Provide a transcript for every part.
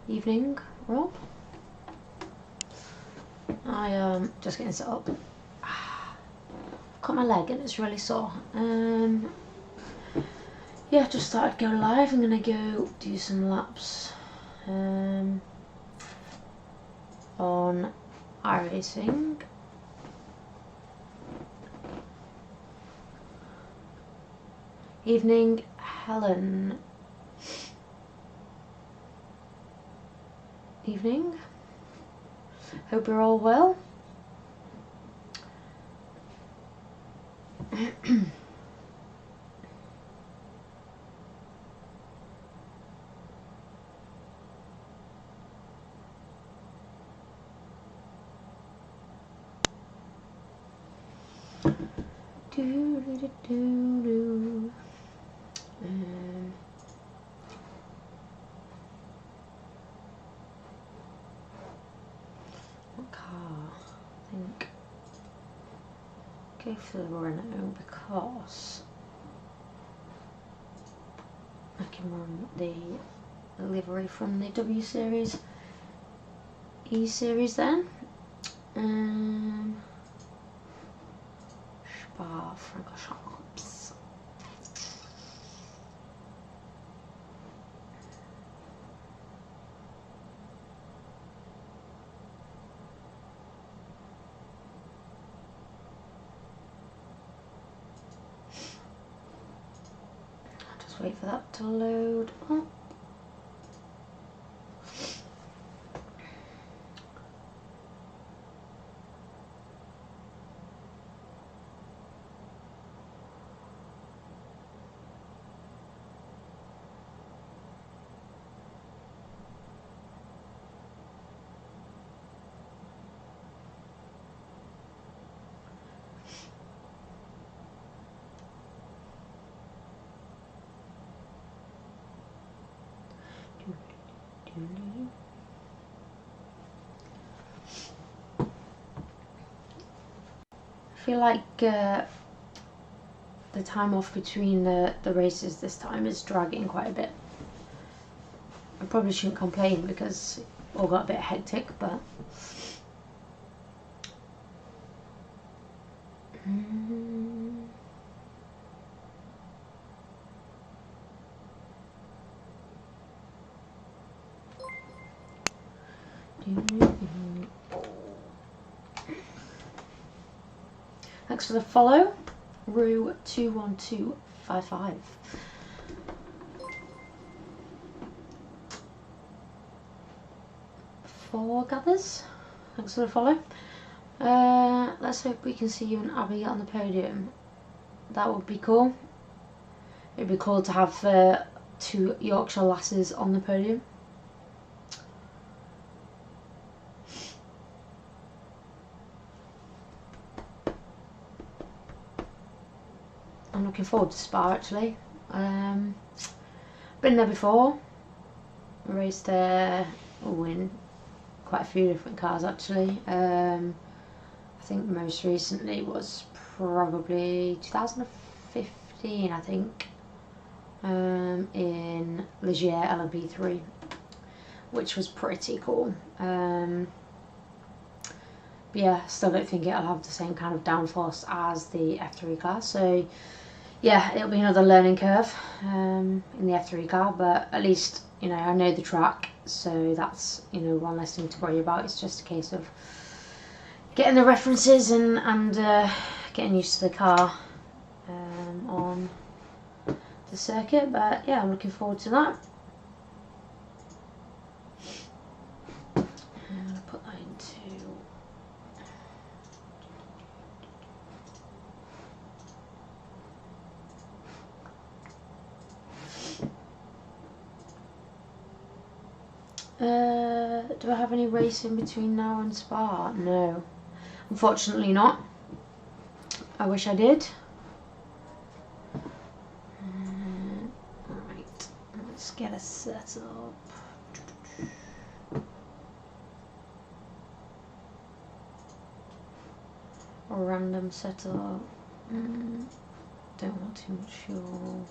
evening, Rob. I am just getting set up. Cut my leg and it's really sore. Yeah, just started to go live. I'm gonna go do some laps on iRacing. Evening, Helen. Evening. Hope you're all well. What car? I think go for the Renault because I can run the livery from the W series, E series then. Spa-Francorchamps. I'll just wait for that to load up. I feel like the time off between the races this time is dragging quite a bit. I probably shouldn't complain because it all got a bit hectic, but thanks for the follow, Rue21255. Four gathers, thanks for the follow. Let's hope we can see you and Abby on the podium. That would be cool. It'd be cool to have two Yorkshire lasses on the podium. I'm looking forward to Spa actually. Been there before. Raced there, in quite a few different cars actually. I think most recently was probably 2015, I think, in Ligier LMP3, which was pretty cool. But yeah, still don't think it'll have the same kind of downforce as the F3 car. So yeah, it'll be another learning curve in the F3 car, but at least, you know, I know the track, so that's, you know, one less thing to worry about. It's just a case of getting the references and getting used to the car on the circuit. But yeah, I'm looking forward to that. I'm going to put that into do I have any racing between now and Spa? No, unfortunately not. I wish I did. Alright, let's get a set up. A random setup. Don't want too much fuel.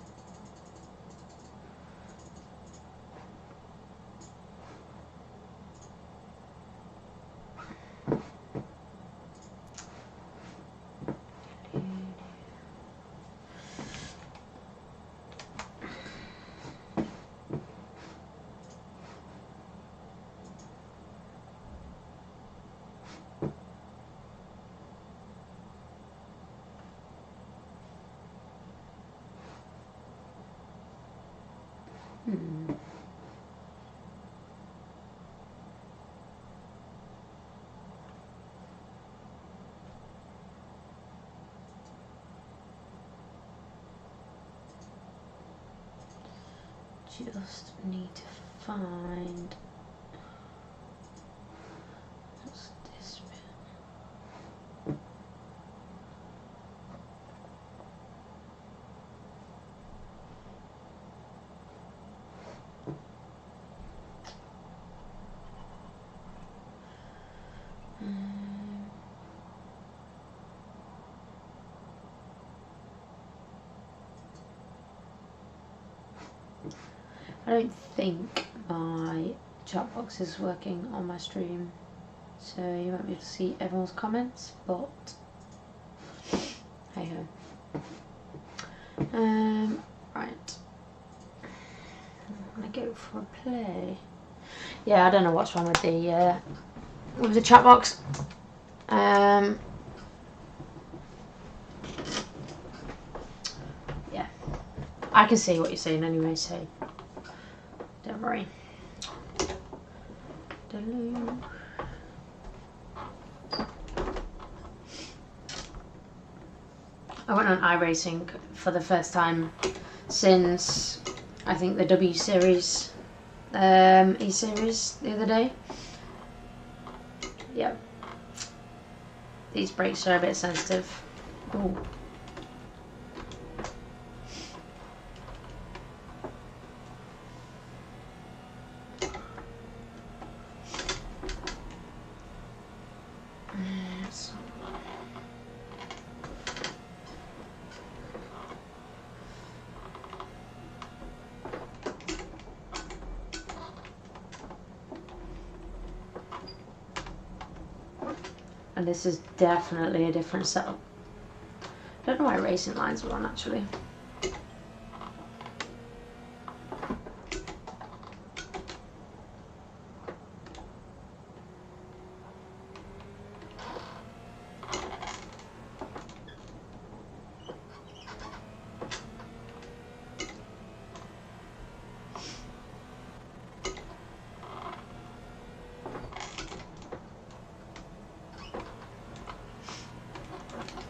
just need to find what's this bit. I don't think my chat box is working on my stream, so you won't be able to see everyone's comments, but hey ho. Right. I'm gonna go for a play. Yeah, I don't know what's wrong with the chat box. Yeah, I can see what you're saying anyway, so don't worry. I went on iRacing for the first time since I think the W Series, E Series the other day. Yep. These brakes are a bit sensitive. Ooh. And this is definitely a different setup. I don't know why racing lines are on actually.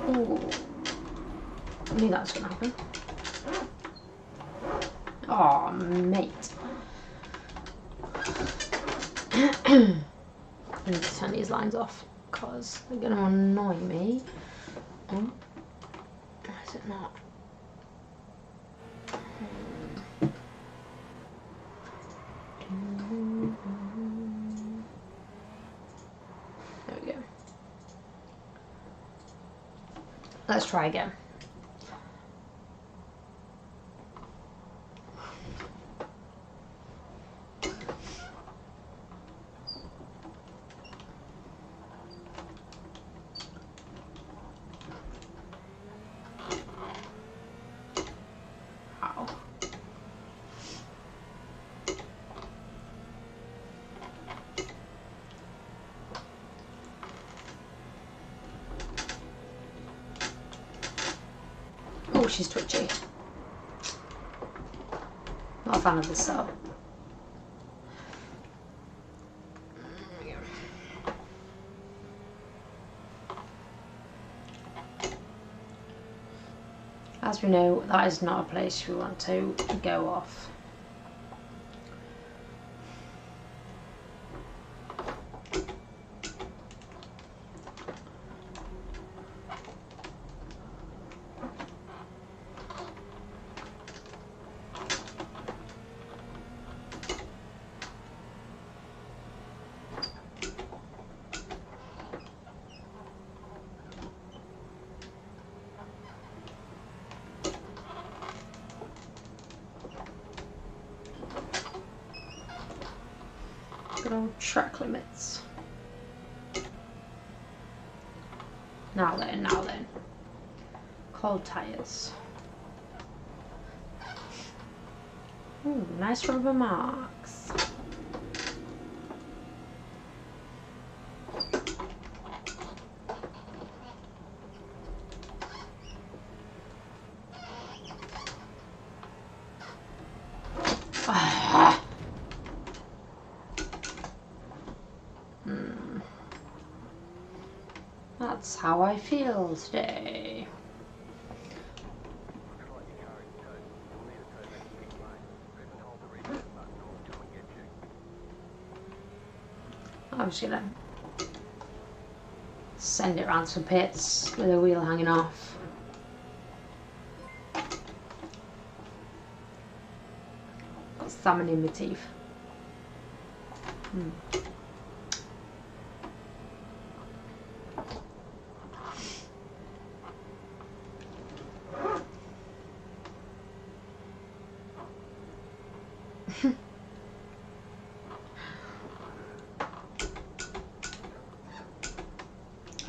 Ooh. I knew that was going to happen. Oh, mate. I need to turn these lines off because they're going to annoy me. Oh. Is it not? There we go. Let's try again. Ow. Oh, she's twitchy. Not a fan of this setup. As we know, that is not a place we want to go off. Good old track limits. Now then, now then. Cold tires. Ooh, nice rubber marks. That's how I feel today. I'm just gonna send it around some pits with a wheel hanging off. Got salmon in my teeth.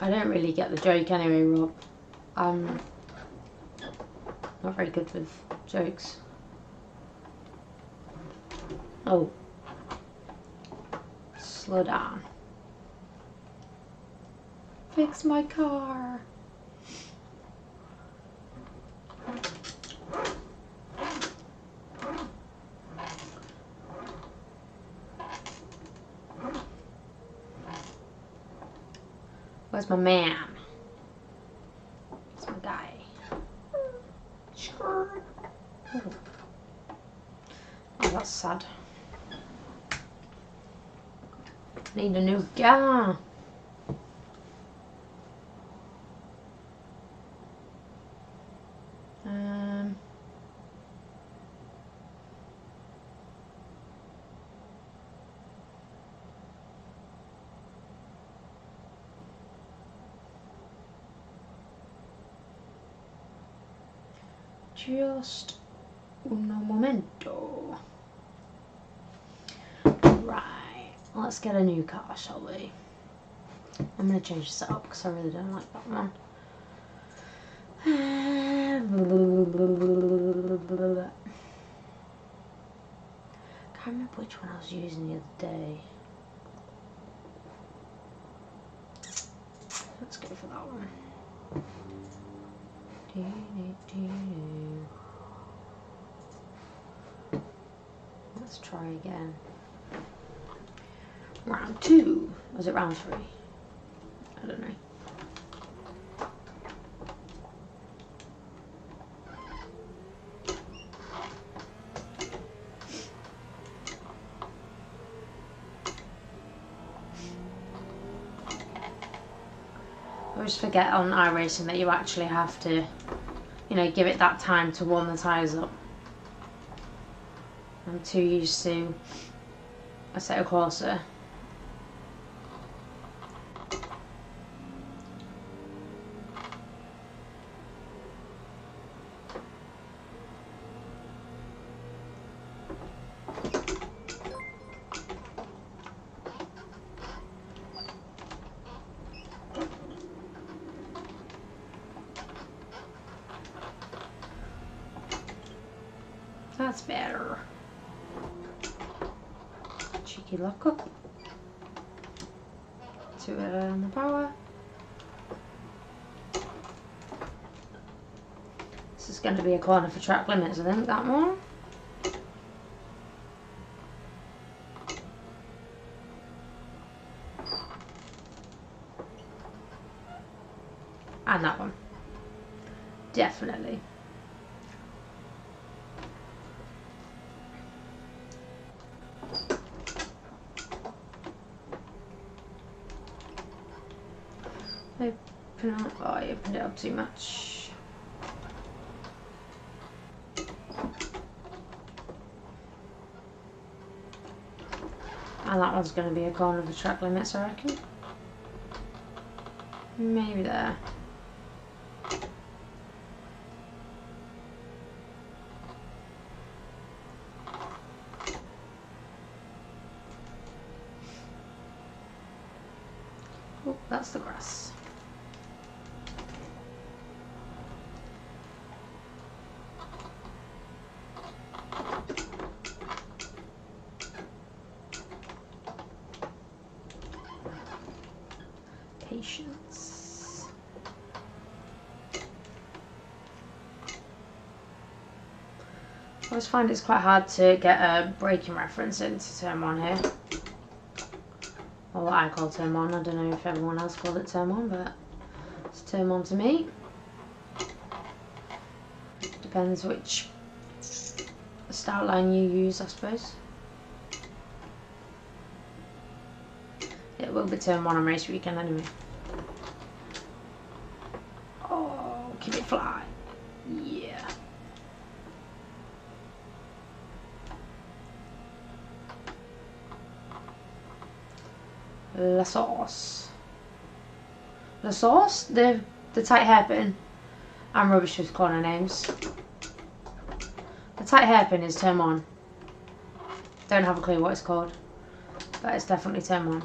I don't really get the joke anyway, Rob. I'm not very good with jokes. Oh. Slow down. Fix my car. Where's my man? Where's my guy? Sure. Oh, that's sad. Need a new car. Just un momento. Right, let's get a new car, shall we? I'm going to change the setup because I really don't like that one. Can't remember which one I was using the other day. Let's go for that one. Let's try again. Round 2. Was it round 3? I don't know. I always forget on iRacing that you actually have to, you know, give it that time to warm the tyres up. I'm too used to Assetto Corsa. That's better. Cheeky lock up. To it on the power. This is going to be a corner for track limits, I think, that one. And that one. Definitely. Open up. Oh, I opened it up too much. And that one's going to be a corner of the track limits, I reckon. Maybe there. Oh, that's the grass. Patience. I always find it's quite hard to get a braking reference into turn 1 here. Or what I call turn 1. I don't know if everyone else called it turn 1, but it's turn 1 to me. Depends which start line you use, I suppose. It will be turn 1 on race weekend anyway. Oh, keep it fly. Yeah. La Sauce. La Sauce? The tight hairpin. I'm rubbish with corner names. The tight hairpin is turn 1. Don't have a clue what it's called, but it's definitely turn 1.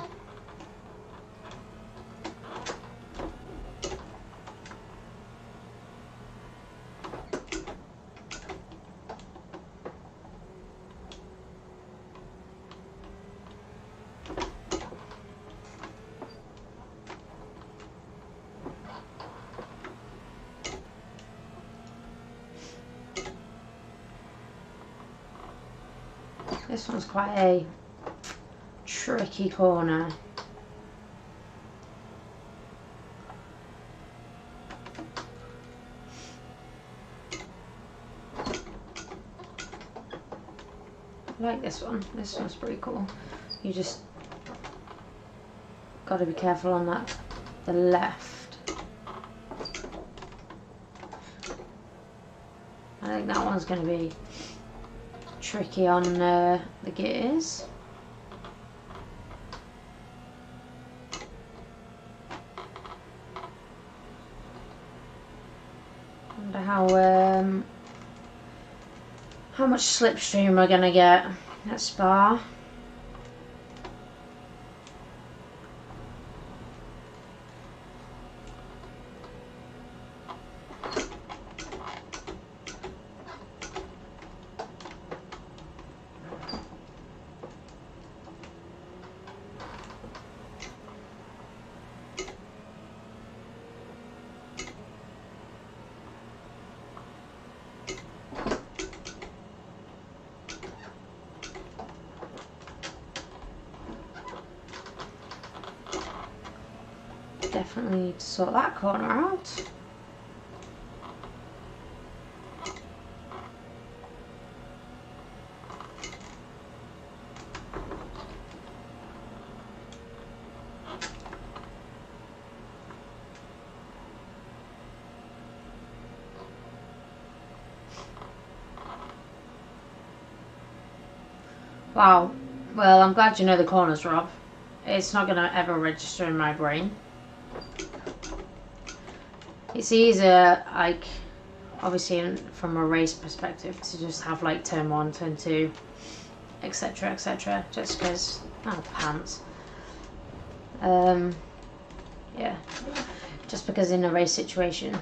This one's quite a tricky corner. I like this one. This one's pretty cool. You just got to be careful on that, the left. I think that one's going to be tricky on the gears. Wonder how much slipstream we're gonna get at Spa. Definitely need to sort that corner out. Wow. Well, I'm glad you know the corners, Rob. It's not going to ever register in my brain. It's easier, like, obviously from a race perspective, to just have like turn 1, turn 2, etc, etc, just because, oh, pants. Yeah, just because in a race situation,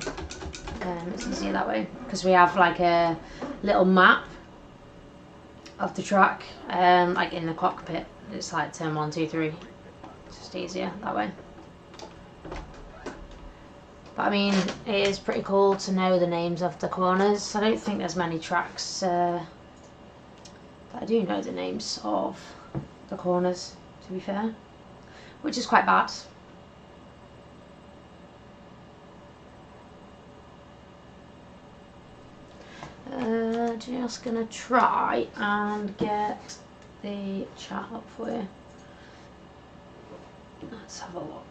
it's easier that way, because we have like a little map of the track, like in the cockpit. It's like turn 1, 2, 3. It's just easier that way. But I mean, it is pretty cool to know the names of the corners. I don't think there's many tracks that I do know the names of the corners, to be fair, which is quite bad. Just gonna try and get the chat up for you. Let's have a look.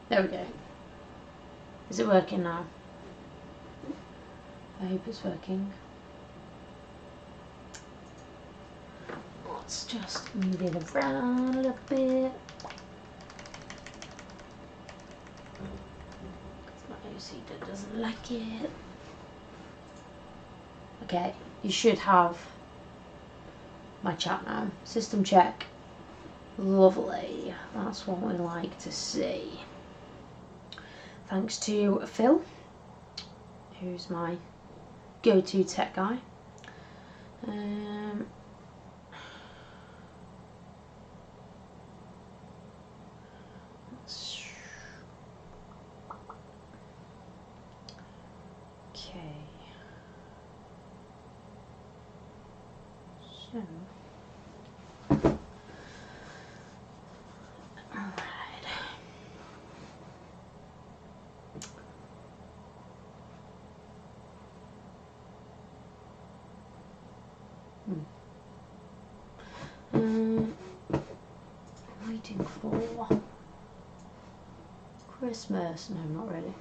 There we go. Is it working now? I hope it's working. Let's just move it around a little bit. My OC doesn't like it. Okay, you should have my chat now. System check. Lovely. That's what we like to see. Thanks to Phil, who's my go-to tech guy. Okay. So. Alright. Waiting for Christmas. No, not really.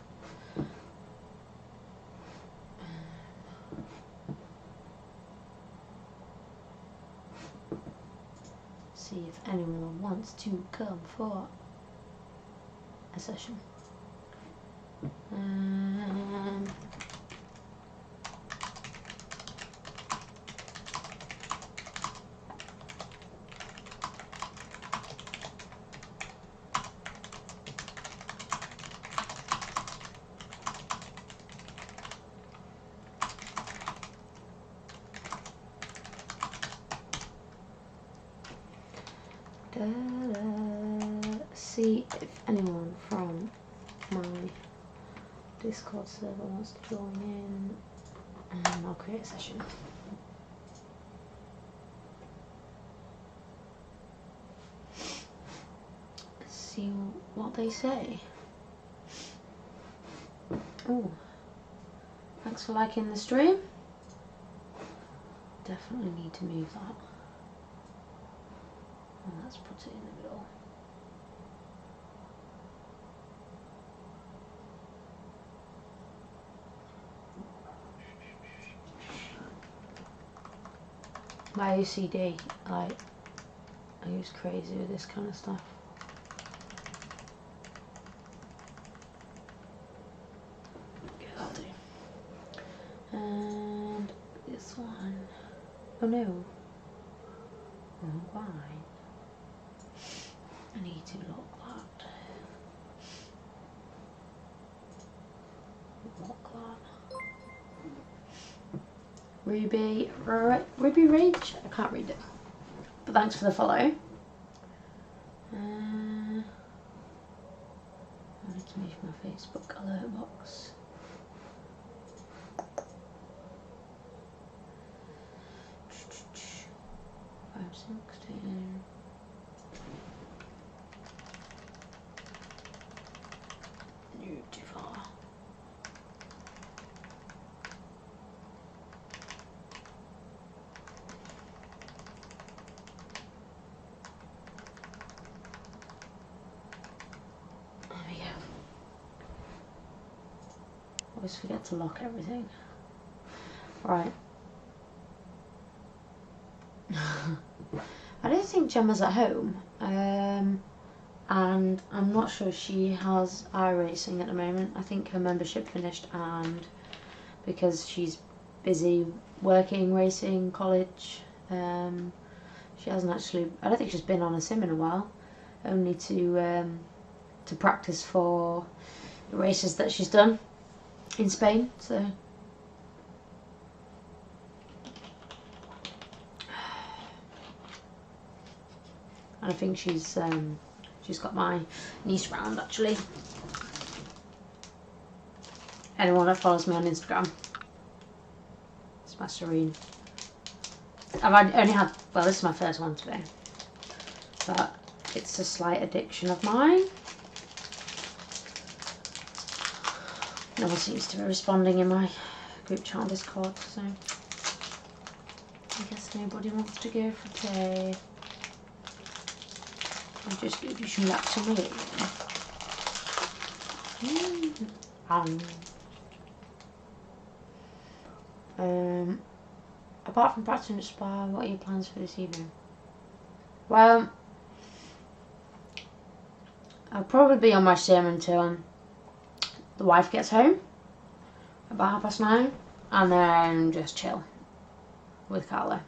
See if anyone wants to come for a session. See if anyone from my Discord server wants to join in, and I'll create a session. See what they say. Oh, thanks for liking the stream. Definitely need to move that. And let's put it in the middle. My OCD, I use crazy with this kind of stuff. Okay, that'll do. And this one. Oh no. Oh, why? I need to lock that. Lock that. Ruby Rage? I can't read it. But thanks for the follow. I need to move my Facebook alert box. No, too far. There we go. Always forget to lock everything. Right. I don't think Gemma's at home, and I'm not sure she has iRacing at the moment. I think her membership finished, and because she's busy working, racing, college, she hasn't actually. I don't think she's been on a sim in a while, only to practice for the races that she's done in Spain. So. And I think she's got my niece round actually. Anyone that follows me on Instagram, it's my Serene. I've only had, well, this is my first one today, but it's a slight addiction of mine. No one seems to be responding in my group chat on Discord, so I guess nobody wants to go for today. I'll just give you some laps of me. Apart from practicing at Spa, what are your plans for this evening? Well, I'll probably be on my sim until the wife gets home, about 9:30, and then just chill with Carla.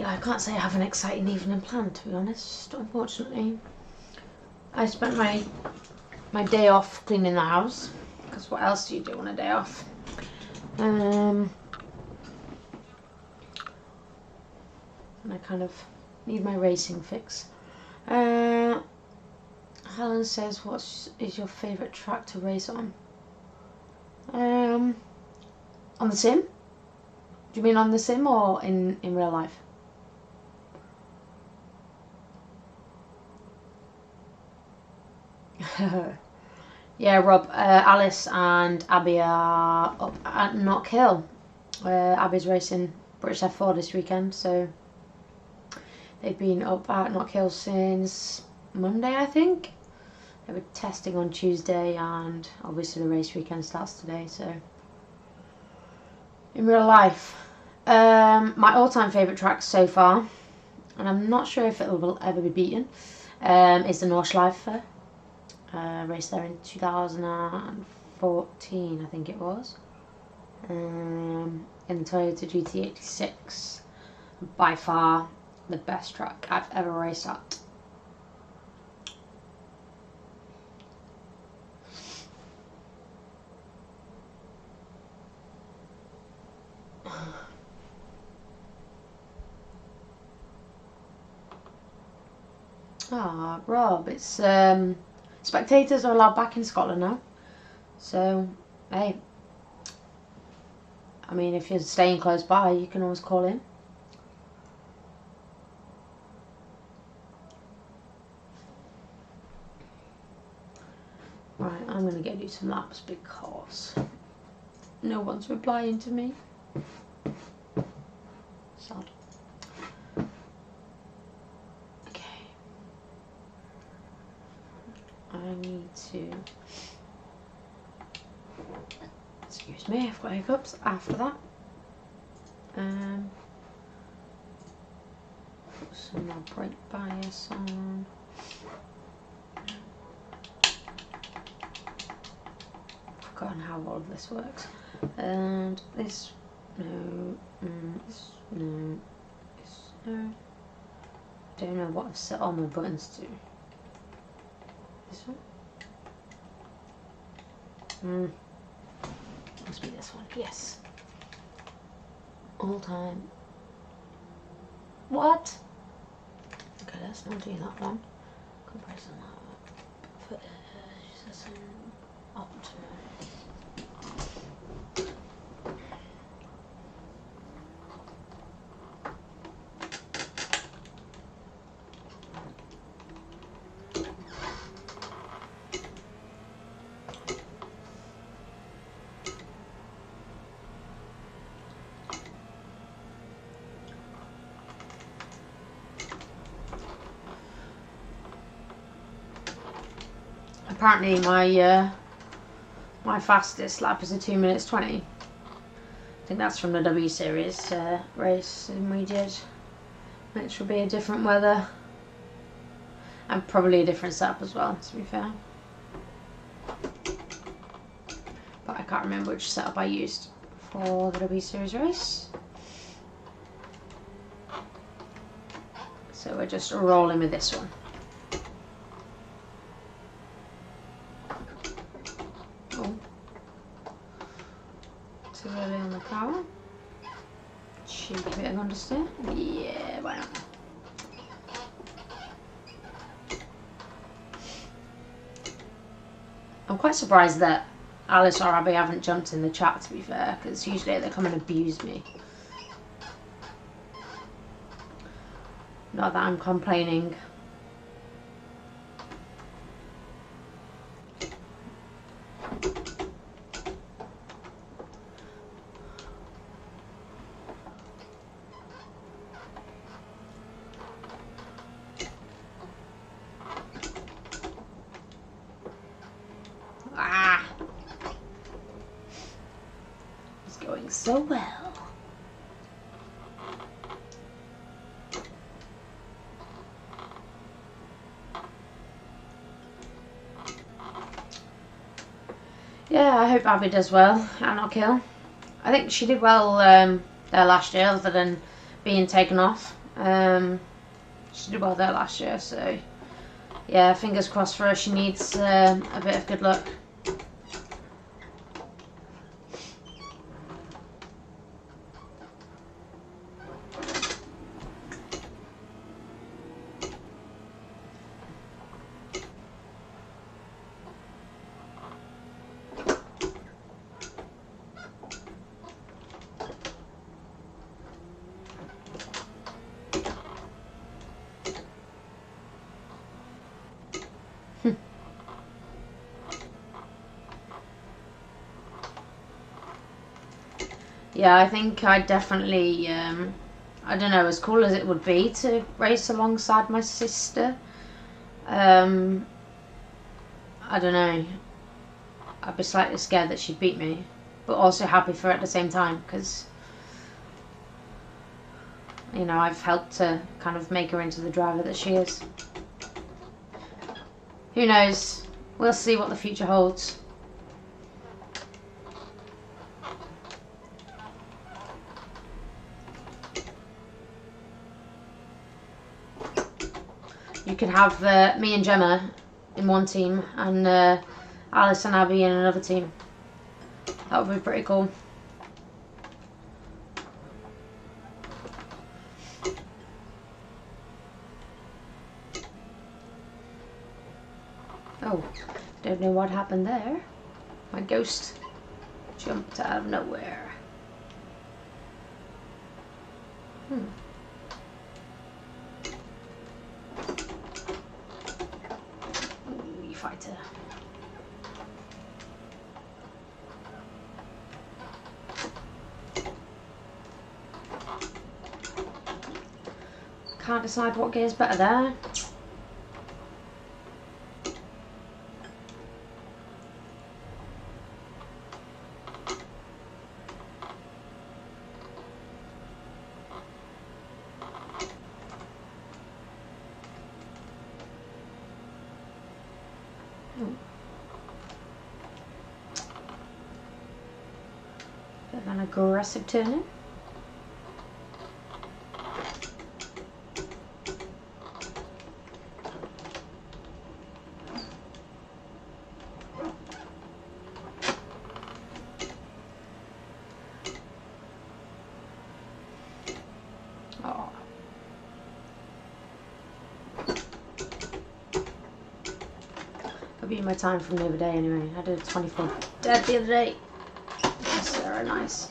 Yeah, I can't say I have an exciting evening planned, to be honest, unfortunately. I spent my day off cleaning the house, because what else do you do on a day off? And I kind of need my racing fix. Helen says, what is your favourite track to race on? On the sim? Do you mean on the sim or in real life? Yeah, Rob, Alice and Abby are up at Knock Hill. Abby's racing British F4 this weekend, so they've been up at Knock Hill since Monday, I think. They were testing on Tuesday, and obviously the race weekend starts today. So in real life, my all-time favourite track so far, and I'm not sure if it will ever be beaten, is the Nordschleife. Raced there in 2014, I think it was, in the Toyota GT86. By far the best track I've ever raced at. Ah, Rob, it's spectators are allowed back in Scotland now, so hey, I mean, if you're staying close by, you can always call in. Right, I'm going to go do some laps because no one's replying to me. Sad. Okay. I need to... Excuse me, I've got hiccups after that. Put some more brake bias on. Forgotten how all of this works. And this, no, this, no, this, no. Don't know what I've set all my buttons to. This one? Must be this one, yes. All time. What? Okay, let's not do that one. Comparison that. Optimal. Apparently my fastest lap is a 2 minutes 20. I think that's from the W Series race we did, which will be a different weather and probably a different setup as well, to be fair. But I can't remember which setup I used for the W Series race. So we're just rolling with this one. Too early on the power. Cheeky bit of understeer. Yeah, why not? I'm quite surprised that Alice or Abby haven't jumped in the chat, to be fair, because usually they come and abuse me. Not that I'm complaining. Going so well. Yeah, I hope Abby does well at Knock Hill. I think she did well there last year, other than being taken off She did well there last year, so yeah, fingers crossed for her. She needs a bit of good luck. Yeah, I think I'd definitely, I don't know, as cool as it would be to race alongside my sister, I don't know, I'd be slightly scared that she'd beat me, but also happy for her at the same time, because, you know, I've helped to kind of make her into the driver that she is. Who knows? We'll see what the future holds. You could have me and Gemma in one team and Alice and Abby in another team. That would be pretty cool. Oh, don't know what happened there. My ghost jumped out of nowhere. Ooh, you fighter. Can't decide what gear's better there. Bit of an aggressive turning. Oh. I'll be my time from the other day anyway. I did a 24 dead the other day. Yes, they're nice.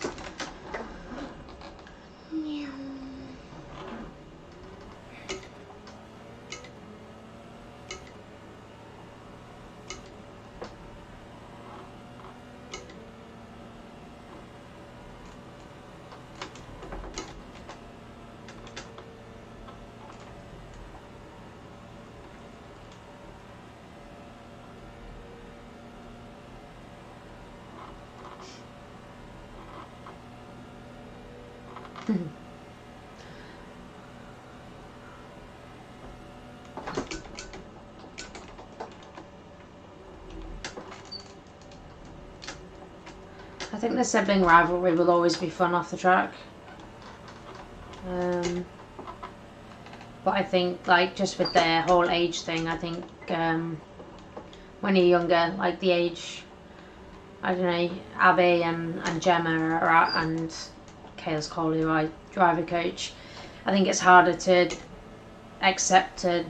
I think the sibling rivalry will always be fun off the track. But I think, like, just with their whole age thing, I think when you're younger, like the age, I don't know, Abby and Gemma are at, and Chaos Cole, who I driver coach, I think it's harder to accept a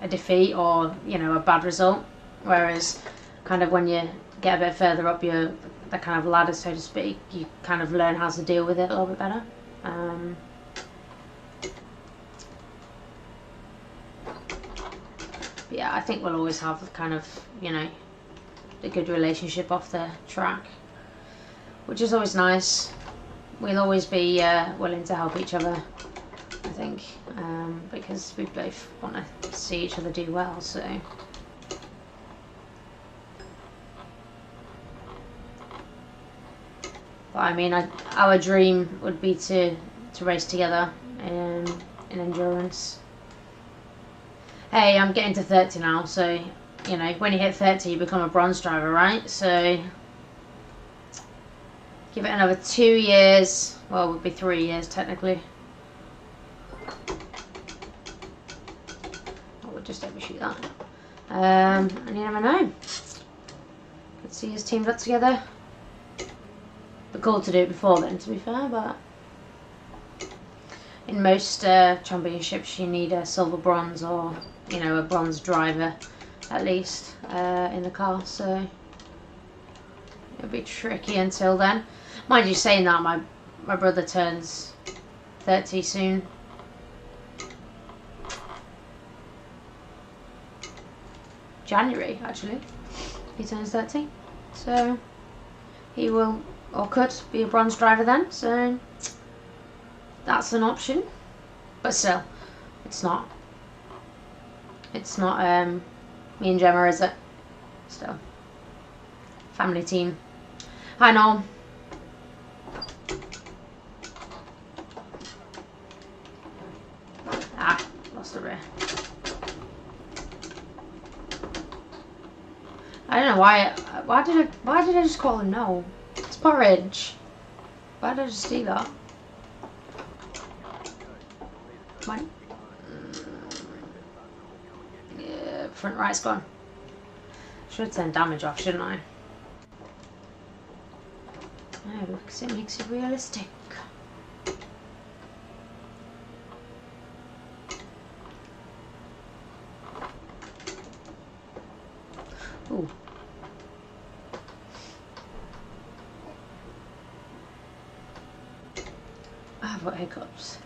defeat or, you know, a bad result. Whereas kind of when you get a bit further up the kind of ladder, so to speak, you kind of learn how to deal with it a little bit better. But yeah, I think we'll always have kind of, you know, a good relationship off the track, which is always nice. We'll always be willing to help each other, I think, because we both want to see each other do well, so. But I mean, our dream would be to race together in endurance. Hey, I'm getting to 30 now, so, you know, when you hit 30 you become a bronze driver, right? So give it another 2 years, well, it would be 3 years technically, we'll just overshoot that. And you never know. Let's see his team got together. Be cool to do it before then, to be fair, but in most championships you need a silver, bronze, or you know, a bronze driver at least in the car, so it'll be tricky until then. Mind you, saying that, my brother turns 30 soon. January, actually, he turns 30, so he will, or could, be a bronze driver then, so that's an option. But still, it's not me and Gemma, is it? Still, family team. Hi Noel. Ah, lost the rear. I don't know why. Why did I just call him Noel? It's porridge. Why did I just do that? Come on. Yeah, front right's gone. Should turn damage off, shouldn't I? No, because it makes it realistic. Ooh. I've got hiccups.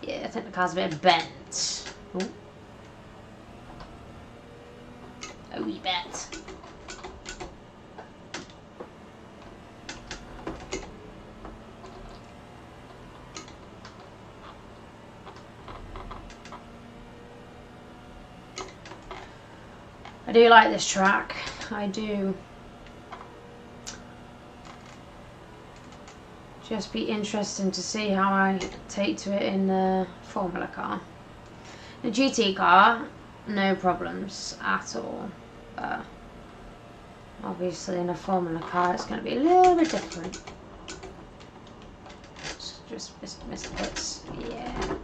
Yeah, I think the car's a bit bent. Ooh. A wee bit. I do like this track. I do. Just be interesting to see how I take to it in the Formula car. The GT car, no problems at all. But obviously in a Formula car it's going to be a little bit different. Just missed bits. Yeah.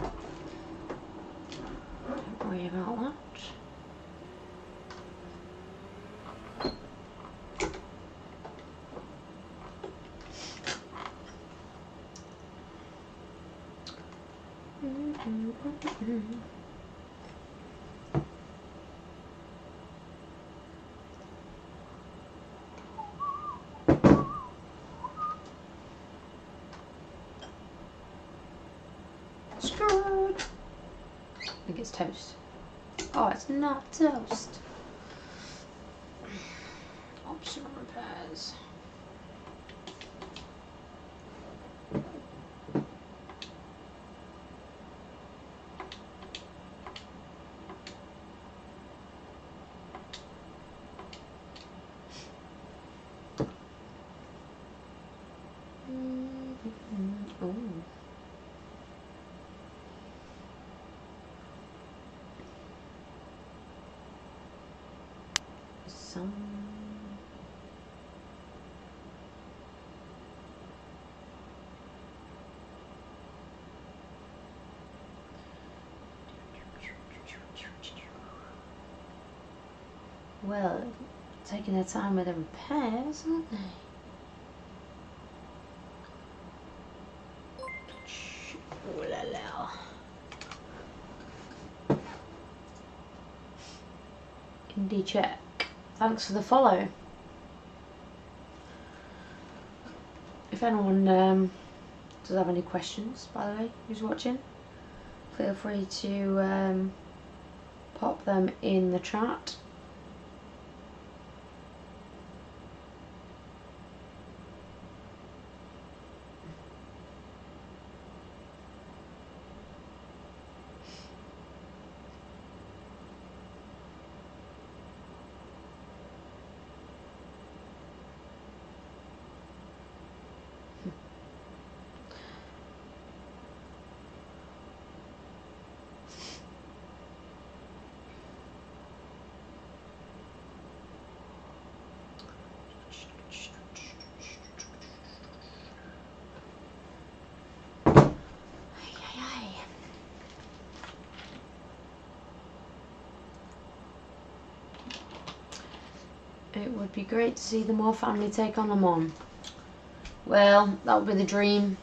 Don't worry about that. Screwed. I think it's toast. Oh, it's not toast. Optional repairs. Well, taking their time with the repairs, aren't they? Ooh la la. Indie check. Thanks for the follow. If anyone does have any questions, by the way, who's watching, feel free to pop them in the chat. be great to see the more family take on Le Mans. Well, that would be the dream.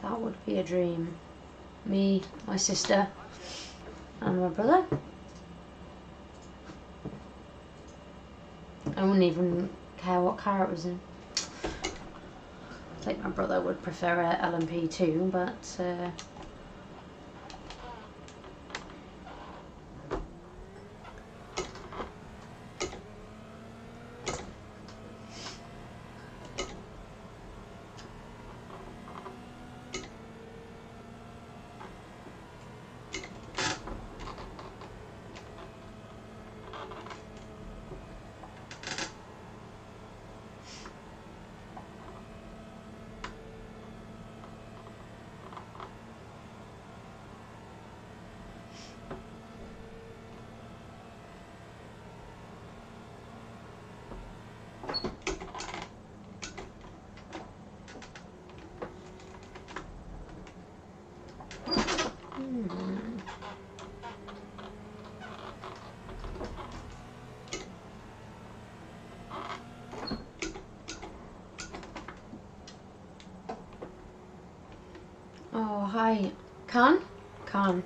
That would be a dream. Me, my sister, and my brother. I wouldn't even care what car it was in. I think my brother would prefer a LMP too, but oh, hi. Khan? Khan.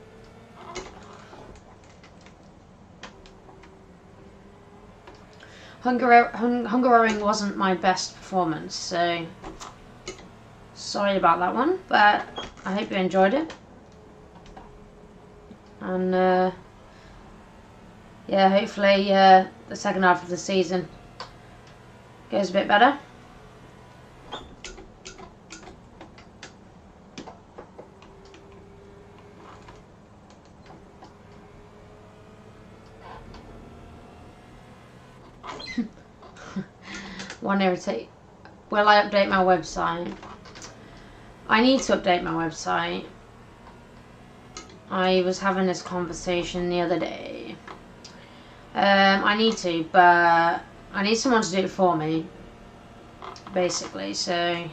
Hungaroring wasn't my best performance, so sorry about that one, but I hope you enjoyed it. And yeah, hopefully the second half of the season goes a bit better. One irritate. Will I update my website? I need to update my website. I was having this conversation the other day. I need to, but I need someone to do it for me, basically. So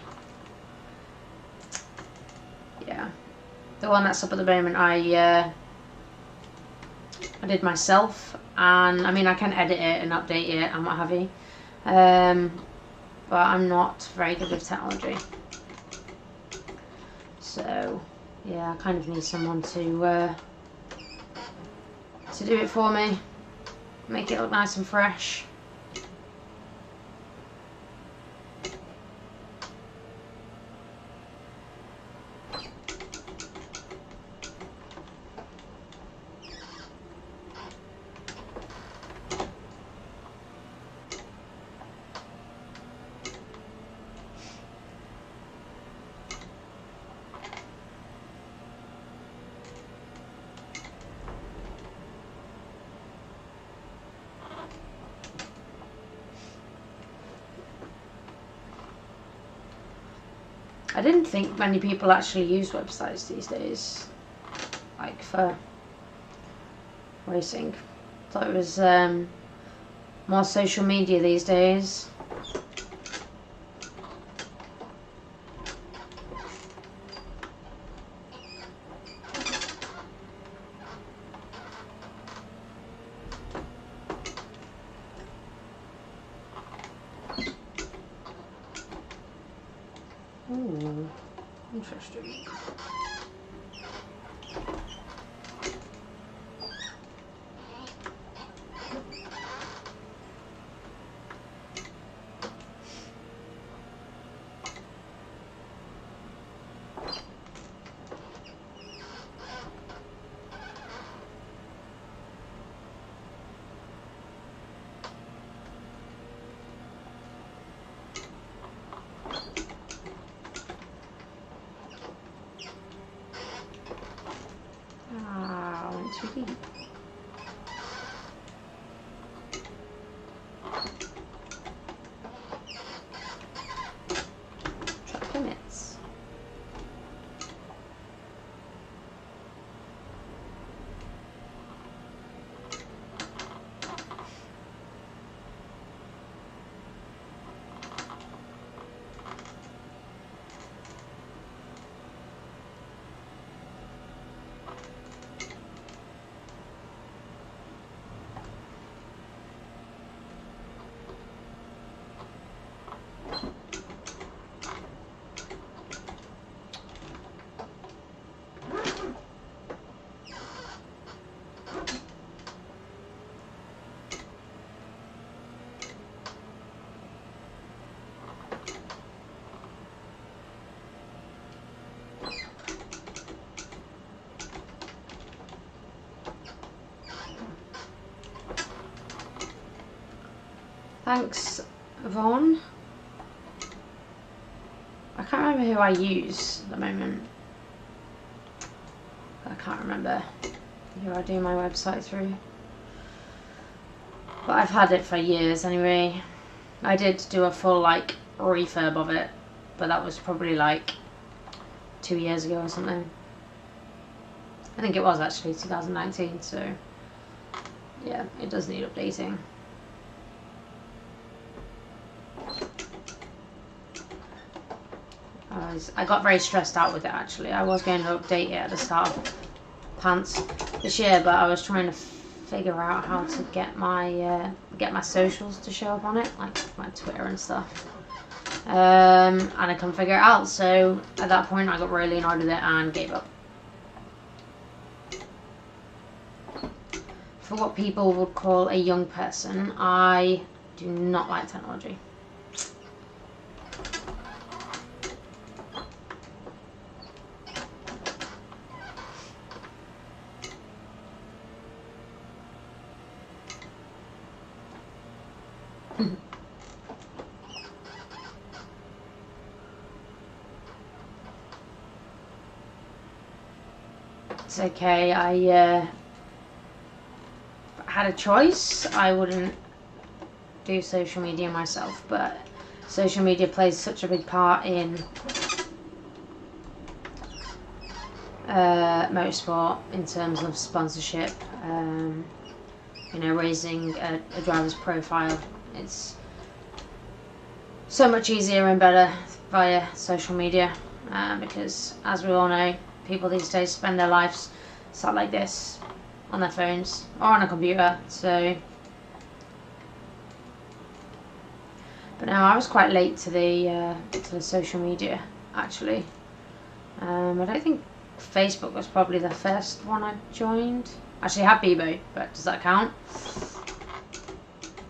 yeah, the one that's up at the moment, I did myself, and I mean I can edit it and update it and what have you. But I'm not very good with technology, so yeah, I kind of need someone to do it for me, make it look nice and fresh. I didn't think many people actually use websites these days, like for racing. Thought it was more social media these days. Ooh, interesting. Ah, I went too deep. Track limits. Thanks, Vaughn. I can't remember who I use at the moment. I can't remember who I do my website through. But I've had it for years anyway. I did do a full like refurb of it, but that was probably like 2 years ago or something. I think it was actually 2019, so yeah, it does need updating. I got very stressed out with it actually. I was going to update it at the start of Pants this year, but I was trying to figure out how to get my socials to show up on it, like my Twitter and stuff. And I couldn't figure it out, so at that point I got really annoyed with it and gave up. For what people would call a young person, I do not like technology. It's okay, I had a choice, I wouldn't do social media myself, but social media plays such a big part in motorsport in terms of sponsorship, you know, raising a driver's profile. It's so much easier and better via social media, because as we all know, people these days spend their lives sat like this on their phones or on a computer, so. But no, I was quite late to the social media actually. I don't think Facebook was probably the first one I joined. Actually, I had Bebo, but does that count?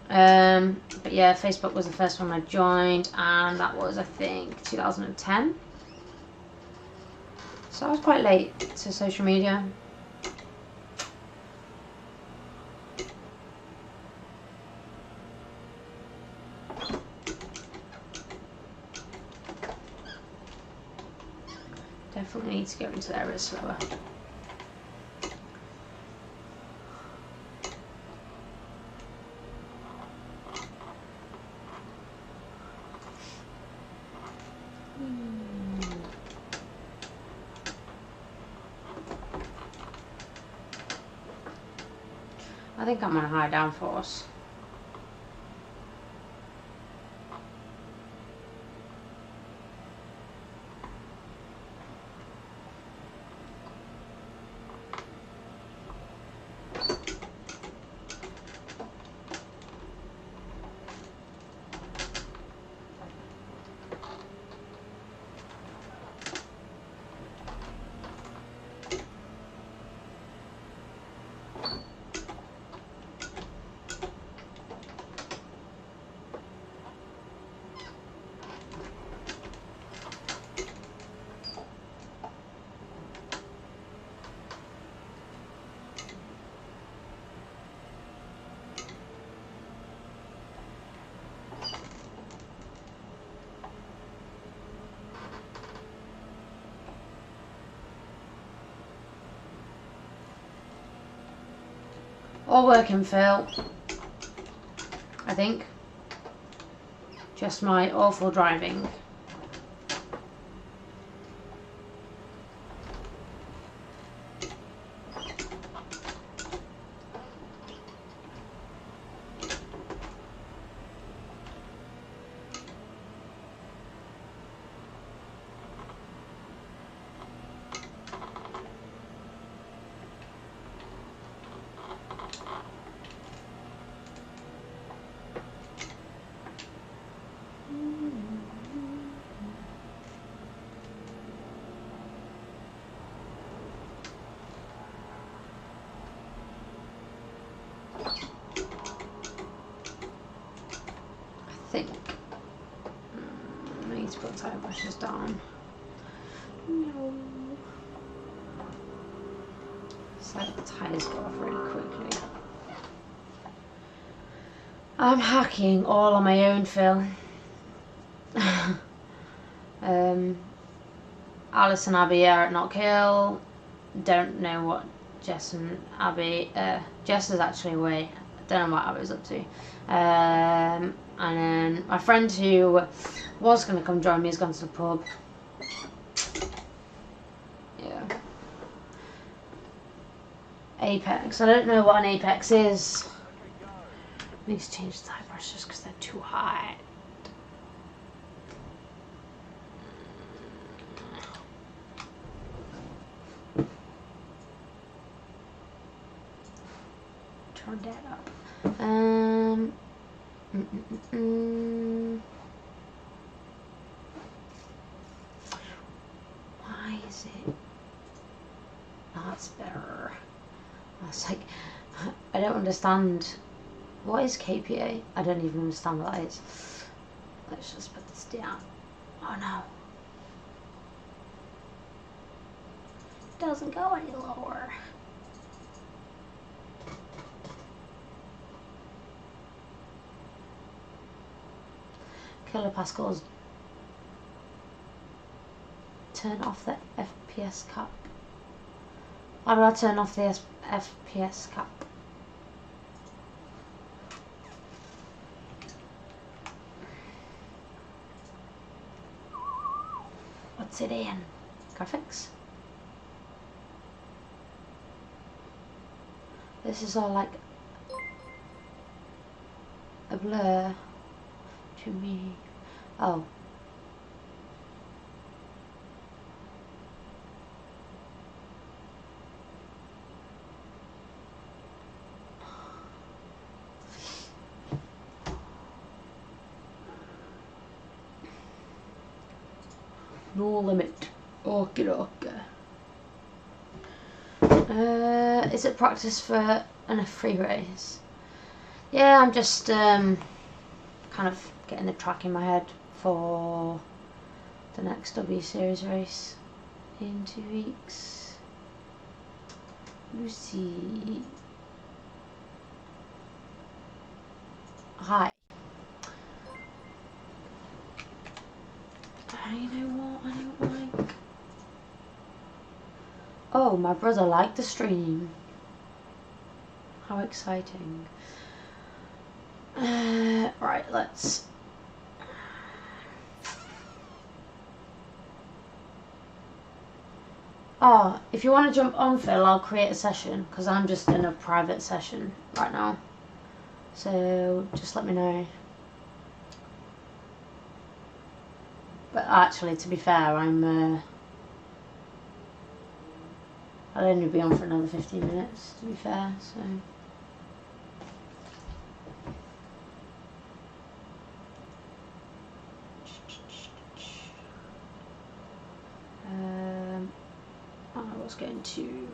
But yeah, Facebook was the first one I joined, and that was, I think, 2010. So I was quite late to social media. Definitely need to go into areas slower. I think I'm on high downforce. All working, Phil. I think. Just my awful driving. I need to put tire pressures down. No. It's like the tyres go off really quickly. I'm hacking all on my own, Phil. Alice and Abby are at Not Kill. Don't know what Jess and Abby... Jess is actually away. Don't know what Abby's up to. And then my friend who was going to come join me has gone to the pub. Yeah. Apex. I don't know what an Apex is. I need to change the tire brushes because they're too high. Turn that up. Why is it? That's better. I was like, I don't understand. What is KPA? I don't even understand what that is. Let's just put this down. Oh no. It doesn't go any lower. Kilopascals. Turn off the FPS cap. How do I turn off the FPS cap? What's it in? Graphics? This is all like a blur to me. Oh. No limit. Okay, okay. Is it practice for a free race? Yeah, I'm just kind of getting the track in my head for the next W Series race in 2 weeks. Lucy. Hi. You know what I don't like? Oh, my brother liked the stream. How exciting. Right, let's... Oh, if you want to jump on, Phil, I'll create a session, because I'm just in a private session right now. So, just let me know. But actually, to be fair, I'll only be on for another 15 minutes, to be fair, so... I was going to...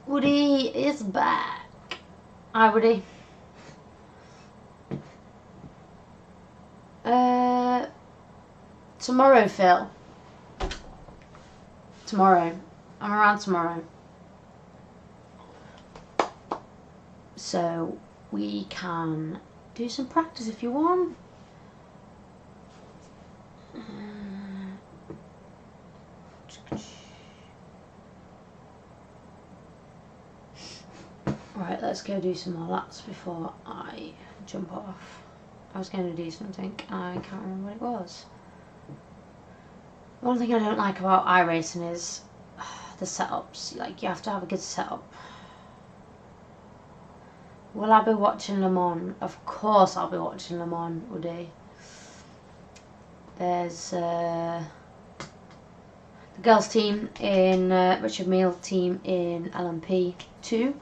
Woody is back. Hi, Woody. Tomorrow, Phil. Tomorrow. I'm around tomorrow. So, we can do some practice if you want. Right, let's go do some more laps before I jump off. I was going to do something, I can't remember what it was. One thing I don't like about iRacing is the setups. Like, you have to have a good setup. Will I be watching Le Mans? Of course I'll be watching Le Mans, Woody. There's the girls team in Richard Meal team in LMP2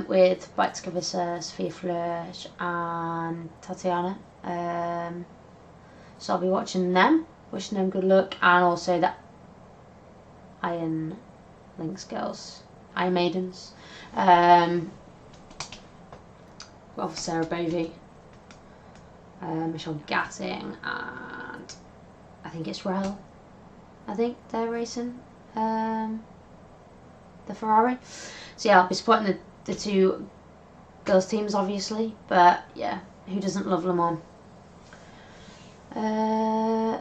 with Bike Vissa, Sophia Flörsch and Tatiana. So I'll be watching them, wishing them good luck, and also the Iron Links girls, Iron Maidens. Well, for Sarah Bovey. Michelle Gatting, and I think it's Rel. I think they're racing the Ferrari. So yeah, I'll be supporting the two girls teams obviously, but yeah, who doesn't love Le Mans?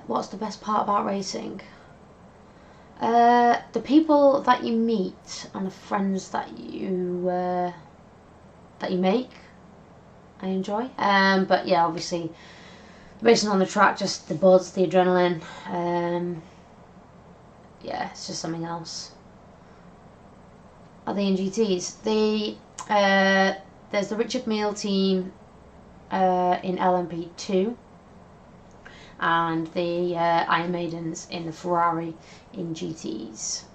What's the best part about racing? The people that you meet and the friends that you make, I enjoy. But yeah, obviously racing on the track, just the buzz, the adrenaline. Yeah, it's just something else. Are they in GTs? There's the Richard Mille team in LMP2, and the Iron Maidens in the Ferrari in GTs.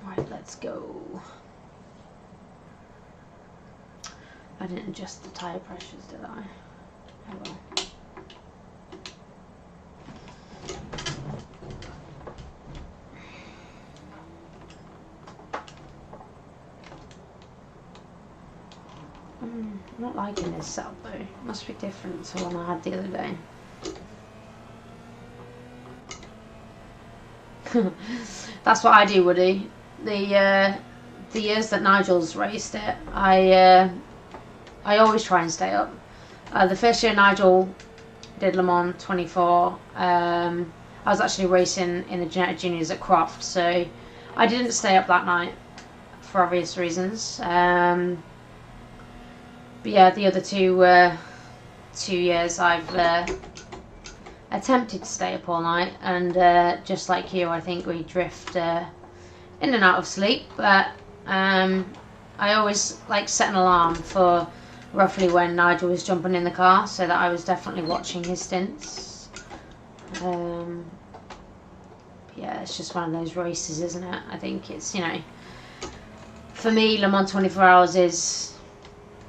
Right, let's go. I didn't adjust the tyre pressures, did I? Oh well. I'm not liking this setup though. It must be different to one I had the other day. That's what I do, Woody. The years that Nigel's raced it, I always try and stay up. The first year Nigel did Le Mans 24, I was actually racing in the Genetic Juniors at Croft, so I didn't stay up that night for obvious reasons. But yeah, the other 2 years I've attempted to stay up all night, and just like you, I think we drift in and out of sleep, but I always like set an alarm for roughly when Nigel was jumping in the car, so that I was definitely watching his stints. Yeah, it's just one of those races, isn't it? I think it's, you know, for me, Le Mans 24 Hours is,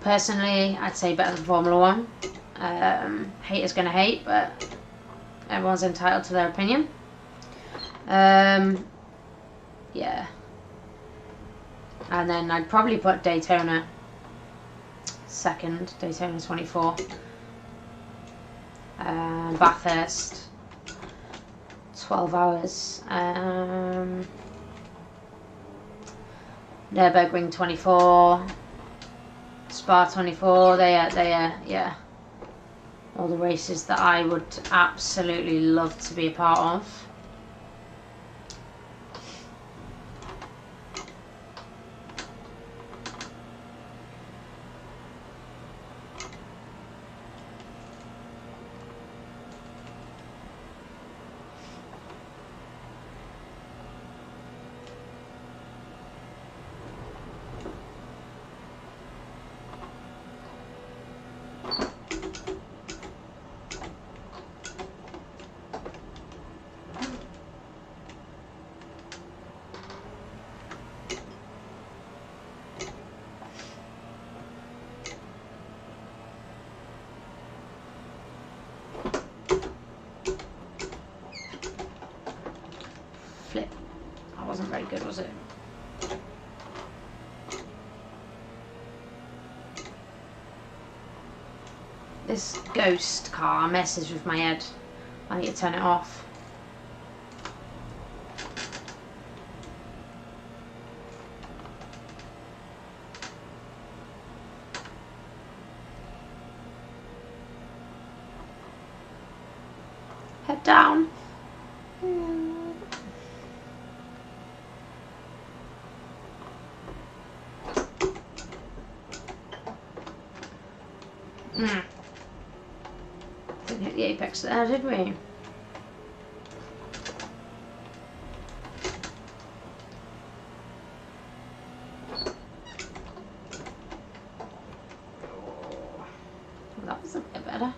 personally, I'd say better than Formula 1. Haters gonna hate, but everyone's entitled to their opinion. Yeah. And then I'd probably put Daytona second, Daytona 24. Bathurst, 12 hours. Nürburgring 24. Spa 24. They are, yeah. All the races that I would absolutely love to be a part of. Flip. That wasn't very good, was it? This ghost car messes with my head. I need to turn it off. Head down. Didn't hit the apex there, did we? Well, that was a bit better.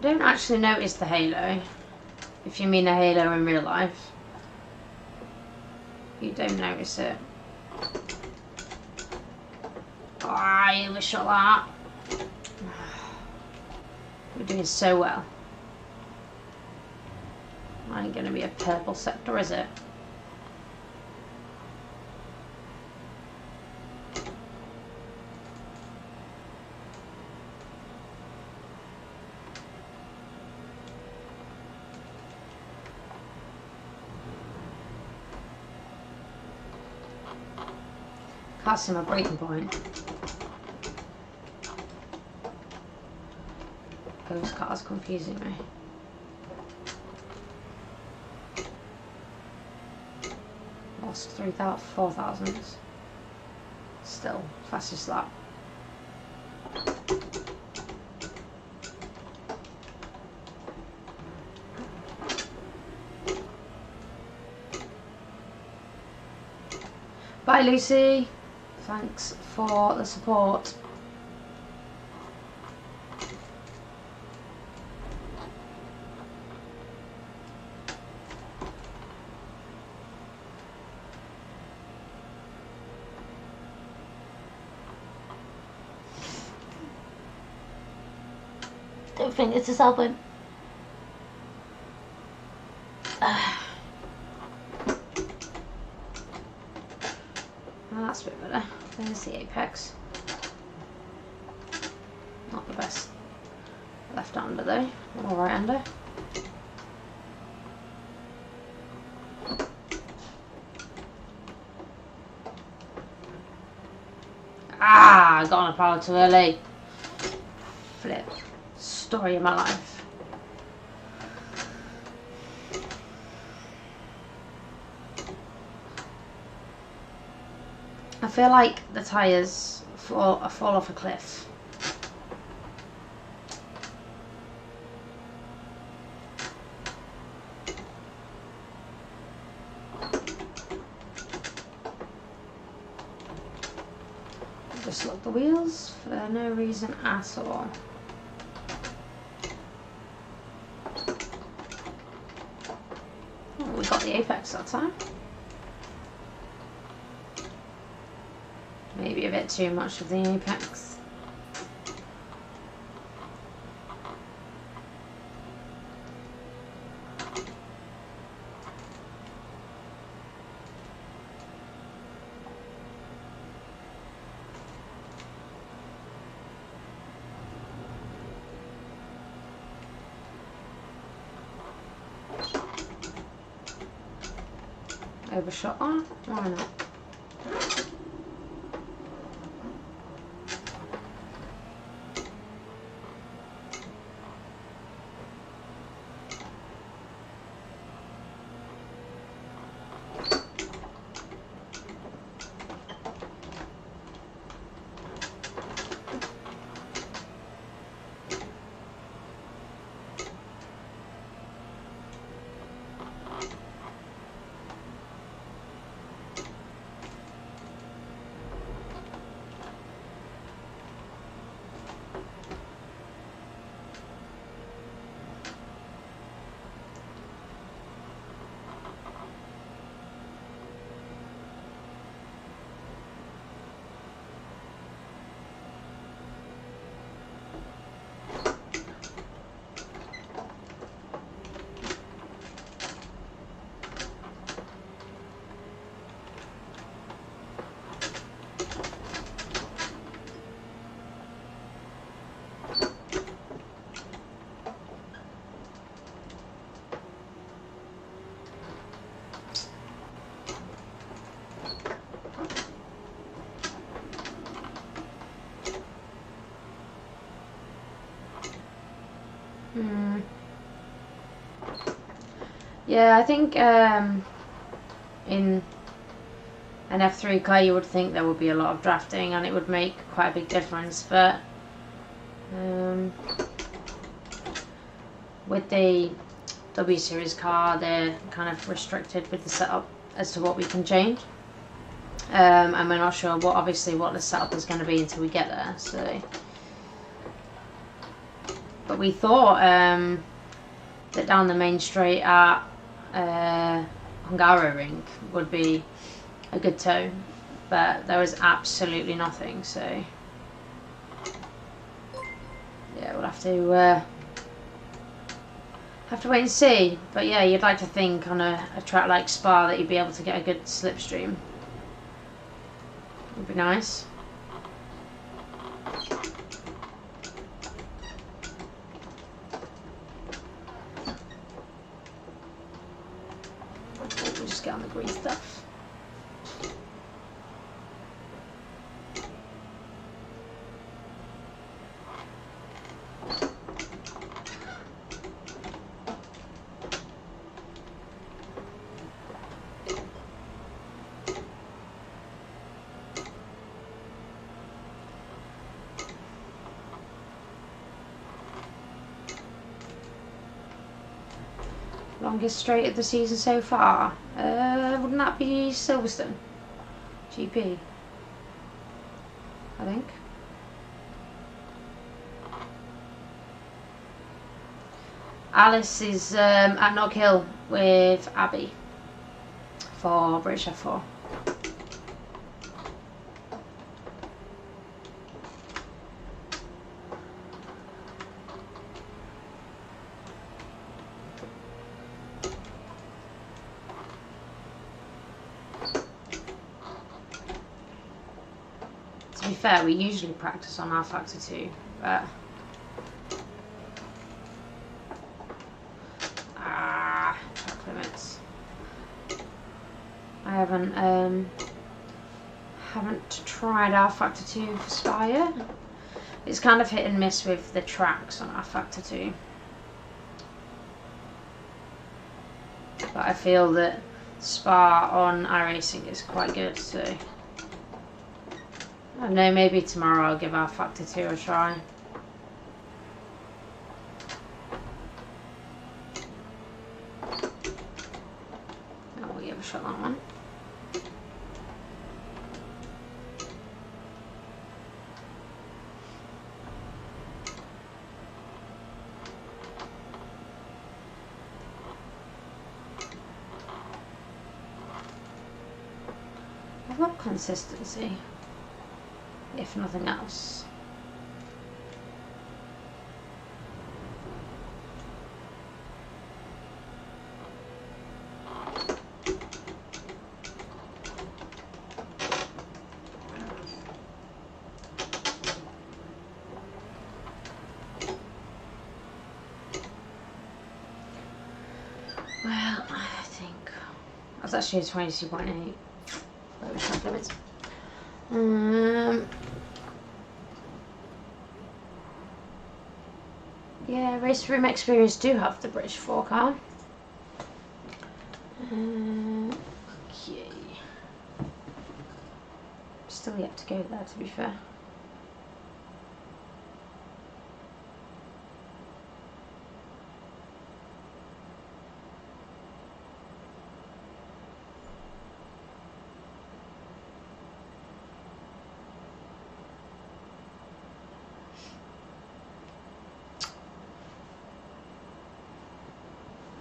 don't actually notice the halo. If you mean a halo in real life, you don't notice it. Ah, you wish shot that. We're doing so well. Ain't gonna be a purple sector, is it? Can't see my breaking point. Those cars confusing me. Lost 3,000, 4,000. Still, fastest lap. Bye, Lucy. Thanks for the support. Don't think it's a Selwyn. That's a bit better. There's the apex. Not the best left-hander though, or right-hander. Ah, I got on a power too early. Flip. Story of my life. I feel like the tyres fall off a cliff. Just lock the wheels for no reason at all. Oh, we got the apex that time. Maybe a bit too much of the apex. Overshot that? Why not? Yeah, I think in an F3 car you would think there would be a lot of drafting and it would make quite a big difference, but with the W Series car they're kind of restricted with the setup as to what we can change, and we're not sure obviously what the setup is going to be until we get there, so but we thought that down the main straight at Hungaroring would be a good tow, but there was absolutely nothing, so yeah, we'll have to wait and see. But yeah, you'd like to think on a track like Spa that you'd be able to get a good slipstream. Would be nice. We'll just get on the green stuff. Longest straight of the season so far? Wouldn't that be Silverstone? GP, I think. Alice is at Knock Hill with Abby for British F4. To be fair, we usually practice on our Factor 2, but track limits. I haven't tried our Factor 2 for Spa yet. It's kind of hit and miss with the tracks on our Factor 2. But I feel that Spa on iRacing is quite good, so I don't know, maybe tomorrow I'll give our Factor 2 a try. And we'll give a shot that one. I've got consistency, if nothing else. Well, I think that's actually a 22.8. Yeah, Race Room Experience do have the British 4 car. Okay. Still yet to go there, to be fair.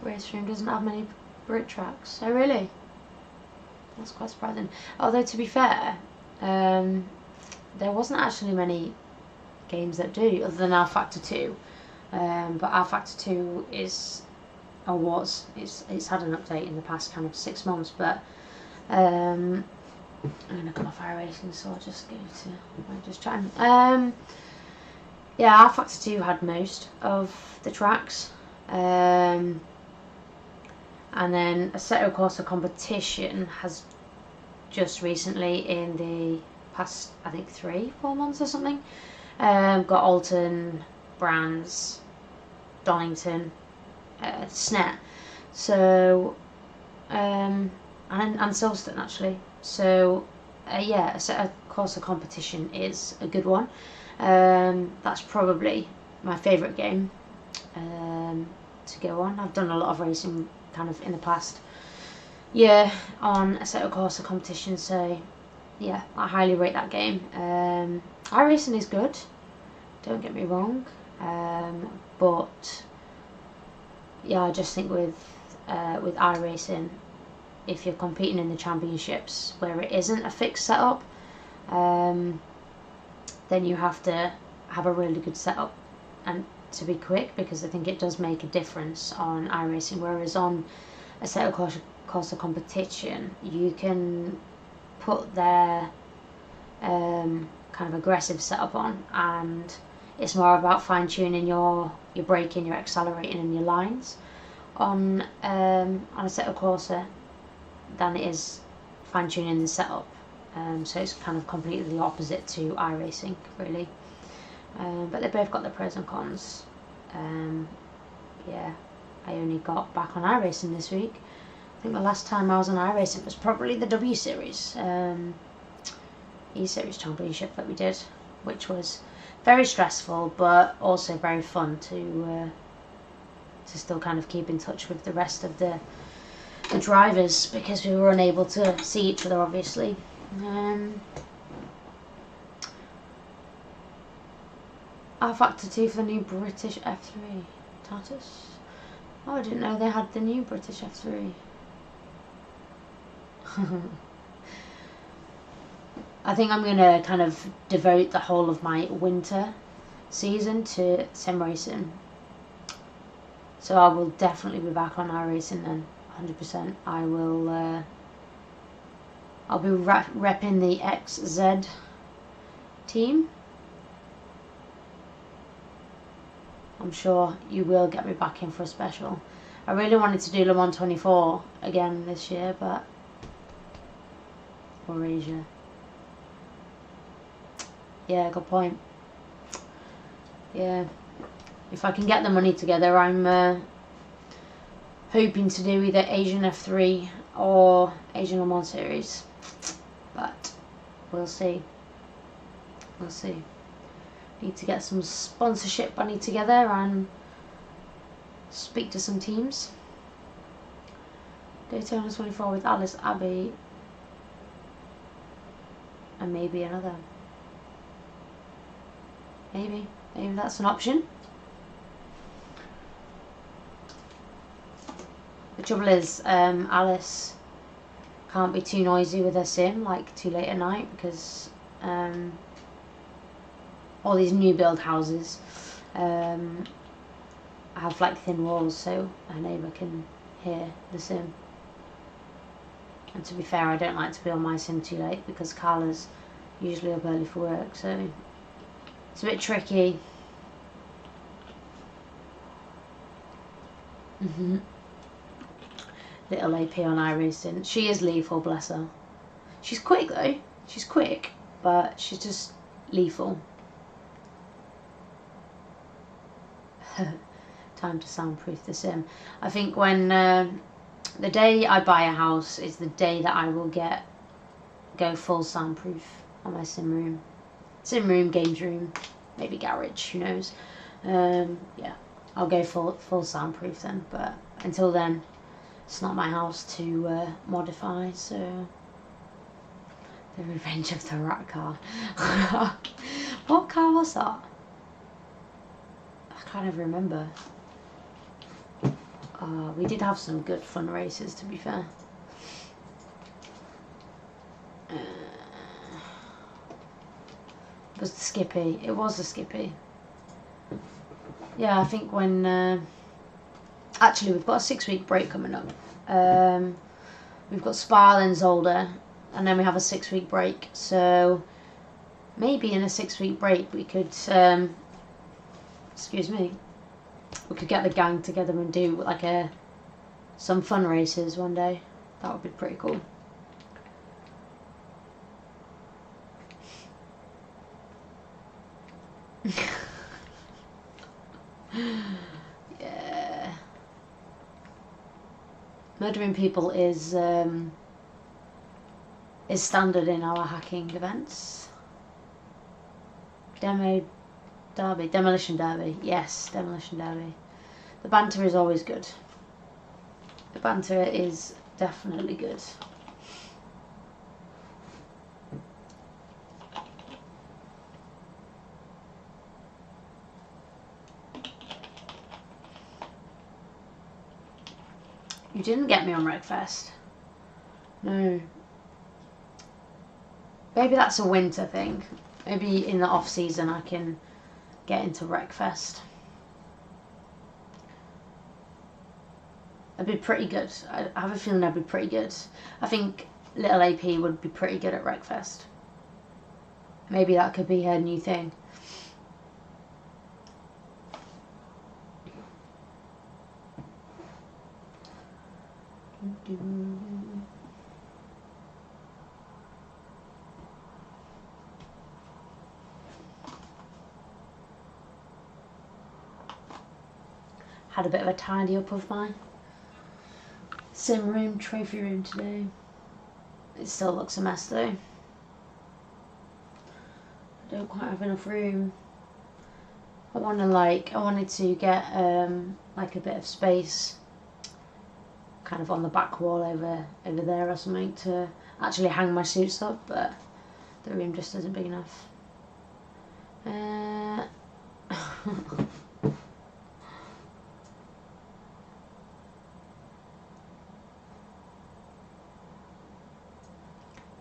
Race Room doesn't have many Brit tracks. Oh really? That's quite surprising. Although to be fair, there wasn't actually many games that do, other than our Factor 2. But our Factor 2 is, or was, it's had an update in the past kind of 6 months. But I'm gonna come off iRacing, so I'll just go to just chatting. Yeah, our Factor 2 had most of the tracks. And then Assetto Corsa competition has just recently, in the past, I think 3-4 months or something, got Alton, Brands, Donington, Snet, so and Silverstone actually. So yeah, Assetto Corsa competition is a good one. That's probably my favourite game to go on. I've done a lot of racing kind of in the past year on Assetto Corsa competition, so yeah, I highly rate that game. iRacing is good, don't get me wrong, But yeah, I just think with iRacing, if you're competing in the championships where it isn't a fixed setup, then you have to have a really good setup and to be quick, because I think it does make a difference on iRacing. Whereas on a set of course of competition, you can put their kind of aggressive setup on, and it's more about fine tuning your braking, your accelerating, and your lines on a set of Corsa than it is fine tuning the setup. So it's kind of completely the opposite to iRacing, really. But they both got their pros and cons. Yeah, I only got back on iRacing this week. I think the last time I was on iRacing was probably the W Series, E-Series Championship that we did, which was very stressful, but also very fun to still kind of keep in touch with the rest of the drivers, because we were unable to see each other, obviously. R-Factor 2 for the new British F3. Tatus? Oh, I didn't know they had the new British F3. I think I'm going to kind of devote the whole of my winter season to sim racing. So I will definitely be back on iRacing then, 100%. I will, I'll be repping the XZ team. I'm sure you will get me back in for a special. I really wanted to do Le Mans 24 again this year, but or Asia. Yeah, good point. Yeah, if I can get the money together, I'm hoping to do either Asian F3 or Asian Le Mans Series, but we'll see. We'll see. Need to get some sponsorship money together and speak to some teams. Daytona 24 with Alice Abbey and maybe another. Maybe that's an option. The trouble is, Alice can't be too noisy with her sim, like too late at night, because all these new build houses have like thin walls, so her neighbour can hear the sim. And to be fair, I don't like to be on my sim too late, because Carla's usually up early for work, so it's a bit tricky. Little AP on iRacing. She is lethal, bless her. She's quick though. She's quick, but she's just lethal. Time to soundproof the sim. I think when the day I buy a house is the day that I will go full soundproof on my sim room, games room, maybe garage. Who knows? Yeah, I'll go full soundproof then. But until then, it's not my house to modify. So the Revenge of the Rat car. What car was that? I can't even remember. We did have some good fun races, to be fair. It was the Skippy. It was the Skippy. Yeah, I think when... actually, we've got a 6-week break coming up. We've got Spa and Zolder, and then we have a 6-week break. So maybe in a 6-week break we could... excuse me. We could get the gang together and do like some fun races one day. That would be pretty cool. Yeah. Murdering people is standard in our hacking events. Demolition Derby. Yes, Demolition Derby. The banter is always good. The banter is definitely good. You didn't get me on Wreckfest. No. Maybe that's a winter thing. Maybe in the off season I can get into Wreckfest. I'd be pretty good. I have a feeling I'd be pretty good. I think little AP would be pretty good at Wreckfest. Maybe that could be her new thing. Had a bit of a tidy up of my sim room, trophy room today. It still looks a mess though. I don't quite have enough room. I wanted to get like a bit of space kind of on the back wall over there or something to actually hang my suits up, but the room just isn't big enough.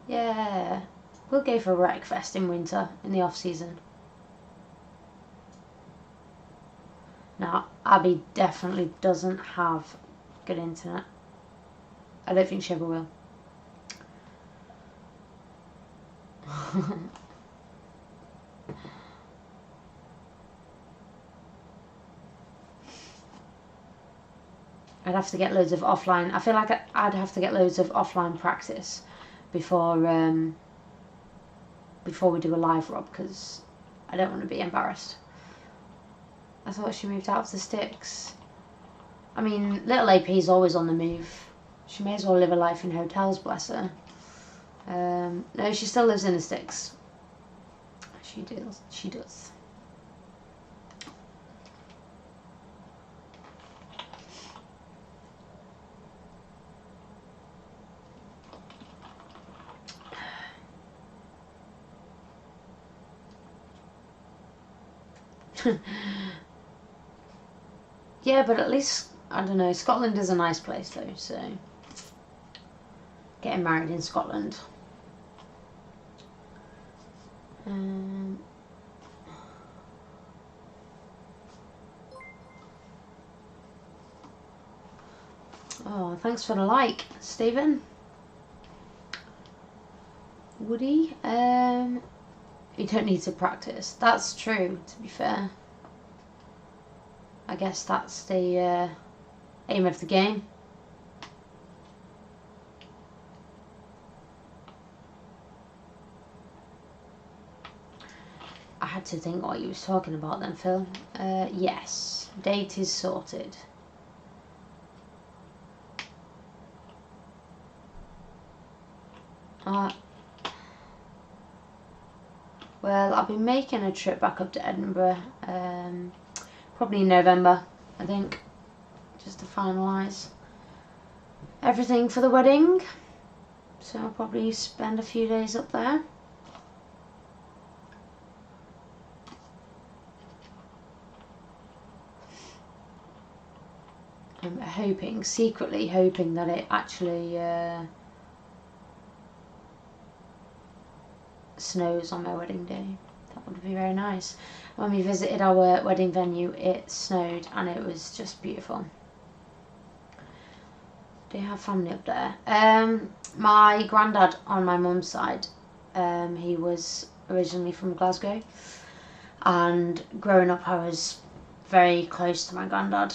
Yeah, we'll go for a Wreckfest in winter, in the off season. Now, Abby definitely doesn't have good internet. I don't think she ever will. I'd have to get loads of offline. I feel like I'd have to get loads of offline practice before we do a live Rob, because I don't want to be embarrassed. I thought she moved out of the sticks. I mean, little AP's always on the move. She may as well live a life in hotels, bless her. No, she still lives in the sticks. She does. She does. Yeah, but at least, I don't know, Scotland is a nice place though, so getting married in Scotland. Oh, thanks for the like, Stephen. Woody, you don't need to practice. That's true, to be fair. I guess that's the aim of the game. I had to think what you was talking about then, Phil. Yes, date is sorted. Well, I'll be making a trip back up to Edinburgh, probably in November, I think, just to finalise everything for the wedding. So I'll probably spend a few days up there. I'm hoping, secretly hoping, that it actually snows on my wedding day. That would be very nice. When we visited our wedding venue, it snowed and it was just beautiful. Do you have family up there? My granddad on my mum's side, he was originally from Glasgow, and growing up I was very close to my granddad.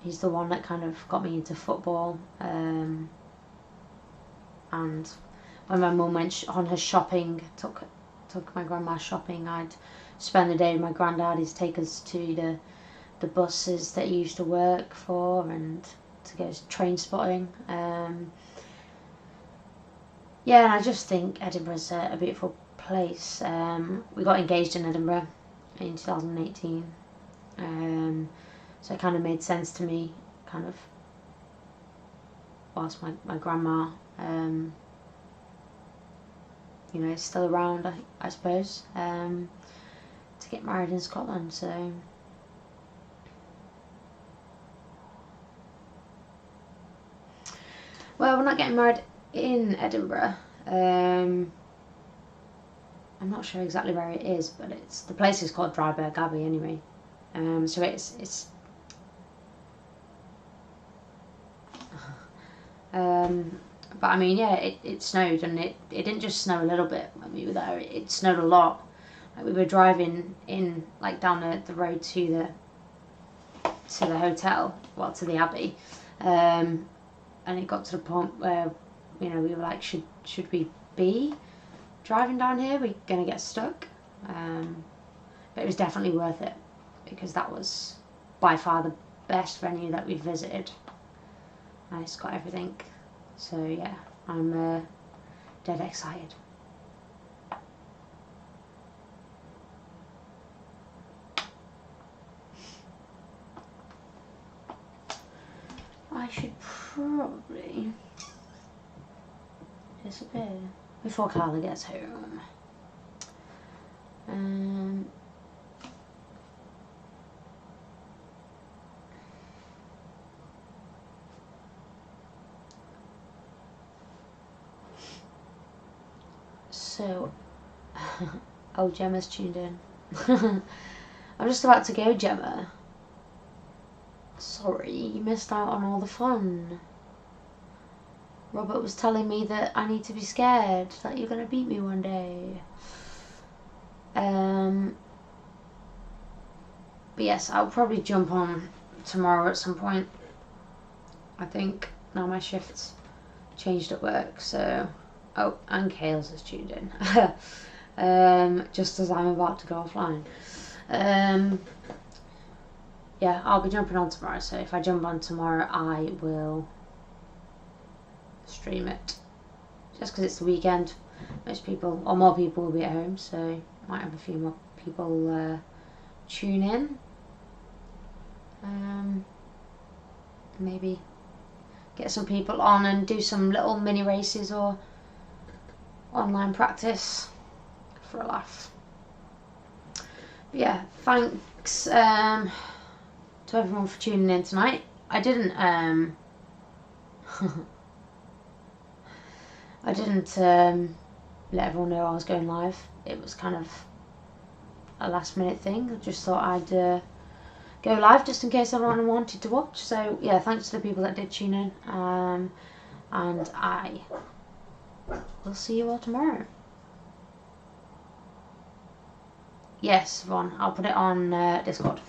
He's the one that kind of got me into football, and when my mum went on her shopping, took my grandma shopping, I'd spend the day with my granddad. He'd take us to the buses that he used to work for and to go train spotting. Yeah, and I just think Edinburgh's a beautiful place. We got engaged in Edinburgh in 2018, so it kind of made sense to me, kind of, whilst my grandma you know, is still around, I suppose, to get married in Scotland. So Well, we're not getting married in Edinburgh. I'm not sure exactly where it is, but the place is called Dryburgh Abbey anyway. So it's but I mean, yeah, it snowed, and it didn't just snow a little bit when we were there. It snowed a lot. Like, we were driving in, like, down the road to the hotel, well, to the Abbey, and it got to the point where, you know, we were like, should we be driving down here? We're gonna get stuck. But it was definitely worth it, because that was by far the best venue that we've visited, and it's got everything. So yeah, I'm dead excited. I should probably disappear before Carla gets home. So, oh, Gemma's tuned in. I'm just about to go, Gemma. Sorry, you missed out on all the fun. Robert was telling me that I need to be scared, that you're going to beat me one day. But yes, I'll probably jump on tomorrow at some point. I think now my shift's changed at work, so... Oh, and Kales has tuned in. Just as I'm about to go offline. Yeah, I'll be jumping on tomorrow, so if I jump on tomorrow, I will stream it. Just because it's the weekend, most people, or more people, will be at home, so might have a few more people tune in. Maybe get some people on and do some little mini races or online practice for a laugh. But yeah, thanks to everyone for tuning in tonight. I didn't let everyone know I was going live. It was kind of a last minute thing. I just thought I'd go live just in case everyone wanted to watch. So yeah, thanks to the people that did tune in, and I will see you all tomorrow. Yes, Ron, I'll put it on Discord.